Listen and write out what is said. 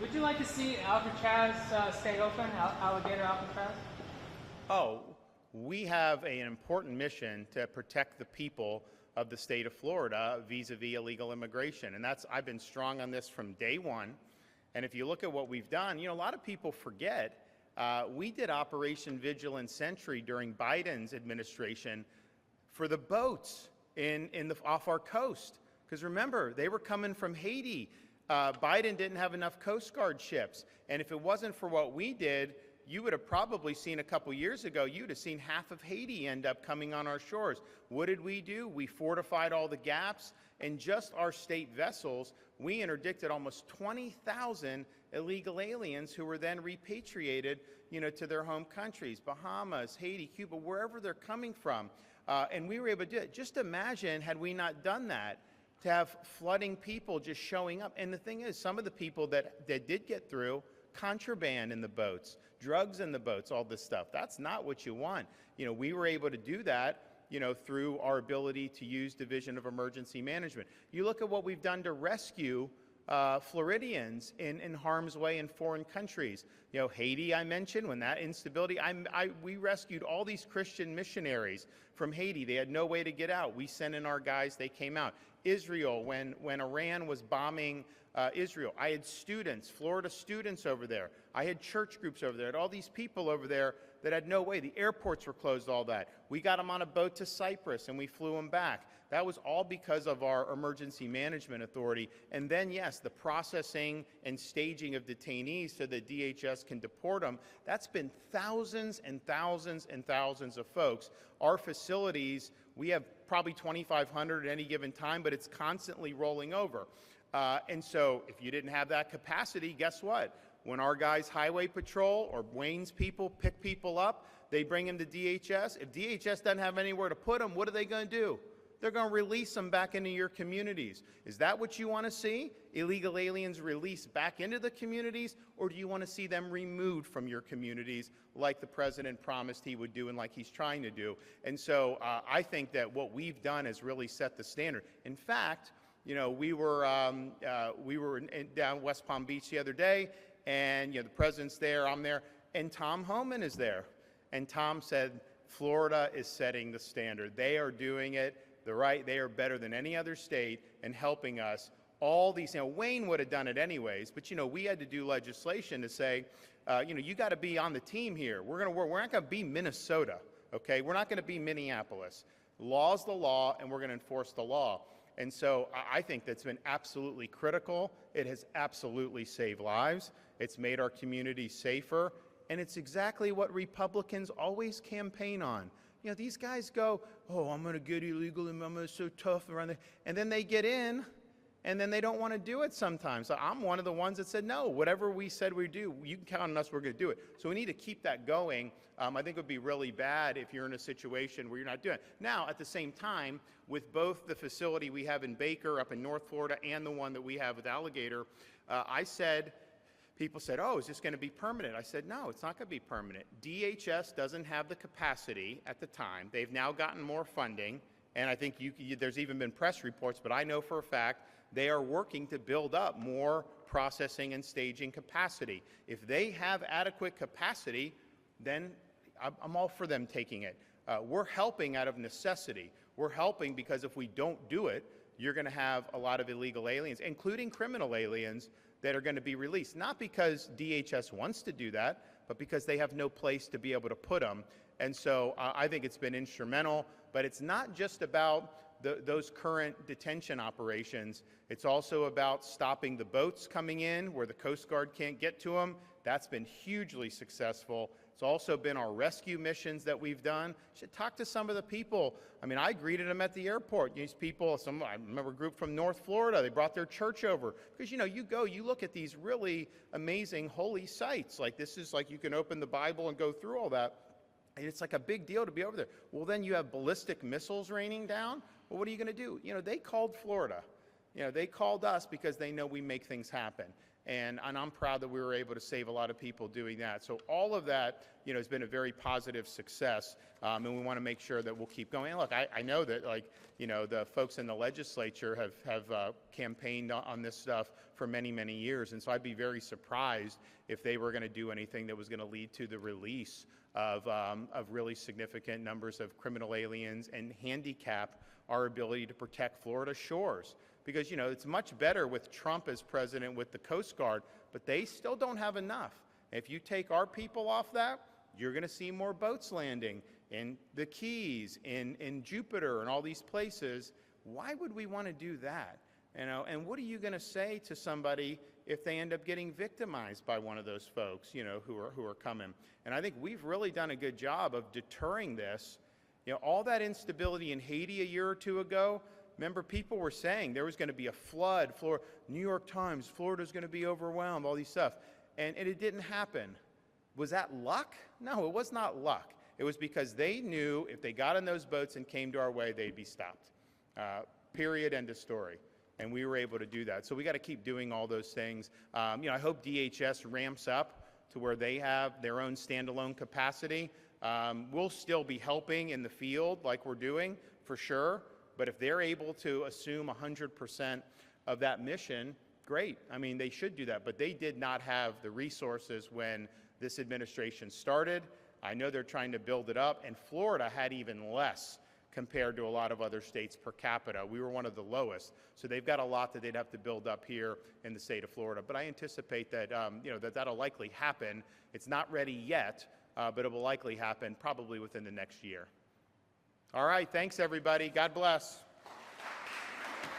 Would you like to see Alcatraz stay open, Alligator Alcatraz? Oh, we have an important mission to protect the people of the state of Florida vis-a-vis illegal immigration. And I've been strong on this from day one. And if you look at what we've done, a lot of people forget we did Operation Vigilant Sentry during Biden's administration for the boats off our coast. Because remember, they were coming from Haiti. Biden didn't have enough Coast Guard ships. And if it wasn't for what we did, you would have probably seen a couple years ago, you'd have seen half of Haiti end up coming on our shores. What did we do? We fortified all the gaps. And just our state vessels, we interdicted almost 20,000 illegal aliens who were then repatriated, to their home countries, Bahamas, Haiti, Cuba, wherever they're coming from. And we were able to do it. Just imagine, had we not done that, to have flooding people just showing up. And the thing is, some of the people that did get through, contraband in the boats, drugs in the boats, all this stuff. That's not what you want. We were able to do that, through our ability to use Division of Emergency Management. You look at what we've done to rescue Floridians in harm's way in foreign countries. Haiti, I mentioned, when that instability, we rescued all these Christian missionaries from Haiti. They had no way to get out. We sent in our guys, they came out. Israel, when Iran was bombing Israel, I had students, Florida students over there. I had church groups over there. I had all these people over there that had no way. The airports were closed, all that. We got them on a boat to Cyprus and we flew them back. That was all because of our emergency management authority. And then, yes, the processing and staging of detainees so that DHS can deport them. That's been thousands and thousands and thousands of folks. Our facilities, we have probably 2,500 at any given time, but it's constantly rolling over. And so if you didn't have that capacity, guess what? When our guys highway patrol or Wayne's people pick people up, they bring them to DHS. If DHS doesn't have anywhere to put them, what are they going to do? They're going to release them back into your communities. Is that what you want to see? Illegal aliens released back into the communities? Or do you want to see them removed from your communities like the president promised he would do and like he's trying to do? And so I think that what we've done has really set the standard. In fact, we were down West Palm Beach the other day, and the president's there, I'm there, and Tom Homan is there. And Tom said, Florida is setting the standard. They are doing it they are better than any other state in helping us. All these, Wayne would have done it anyways, but we had to do legislation to say, you got to be on the team here. We're going to work. We're not going to be Minnesota, okay? We're not going to be Minneapolis. Law's the law, and we're going to enforce the law. And so I think that's been absolutely critical. It has absolutely saved lives. It's made our communities safer. And it's exactly what Republicans always campaign on. These guys go, oh, I'm going to get illegal and I'm so tough around there. And then they get in, and then they don't want to do it sometimes. So I'm one of the ones that said, no, whatever we said we do, you can count on us, we're going to do it. So we need to keep that going. I think it would be really bad if you're in a situation where you're not doing it. Now, at the same time, with both the facility we have in Baker up in North Florida and the one that we have with Alligator, people said, oh, is this going to be permanent? I said, no, it's not going to be permanent. DHS doesn't have the capacity at the time. They've now gotten more funding, and I think there's even been press reports, but I know for a fact they are working to build up more processing and staging capacity. If they have adequate capacity, then I'm all for them taking it. We're helping out of necessity. We're helping because if we don't do it, you're going to have a lot of illegal aliens, including criminal aliens, that are going to be released, not because DHS wants to do that, but because they have no place to be able to put them. And so I think it's been instrumental, but it's not just about those current detention operations. It's also about stopping the boats coming in where the Coast Guard can't get to them. That's been hugely successful. It's also been our rescue missions that we've done. You should talk to some of the people. I mean, I greeted them at the airport. These people, I remember a group from North Florida, they brought their church over. Because, you look at these really amazing holy sites. Like, this is like you can open the Bible and go through all that. And it's like a big deal to be over there. Well, then you have ballistic missiles raining down. Well, what are you going to do? They called Florida. They called us because they know we make things happen. And I'm proud that we were able to save a lot of people doing that. So all of that, has been a very positive success, and we want to make sure that we'll keep going. And look, I know that, the folks in the legislature have campaigned on this stuff for many, many years, and so I'd be very surprised if they were going to do anything that was going to lead to the release of really significant numbers of criminal aliens and handicap our ability to protect Florida shores. Because, it's much better with Trump as president with the Coast Guard, but they still don't have enough. If you take our people off that, you're going to see more boats landing in the Keys, in Jupiter, and all these places. Why would we want to do that? And what are you going to say to somebody if they end up getting victimized by one of those folks, who are coming? And I think we've really done a good job of deterring this. All that instability in Haiti a year or two ago, remember, people were saying there was going to be a flood. New York Times, Florida's going to be overwhelmed, all these stuff. And it didn't happen. Was that luck? No, it was not luck. It was because they knew if they got in those boats and came to our way, they'd be stopped. Period, end of story. And we were able to do that. So we got to keep doing all those things. I hope DHS ramps up to where they have their own standalone capacity. We'll still be helping in the field like we're doing, for sure. But if they're able to assume 100% of that mission, great. I mean, they should do that. But they did not have the resources when this administration started. I know they're trying to build it up. And Florida had even less compared to a lot of other states per capita. We were one of the lowest. So they've got a lot that they'd have to build up here in the state of Florida. But I anticipate that, that'll likely happen. It's not ready yet, but it will likely happen probably within the next year. All right, thanks everybody. God bless.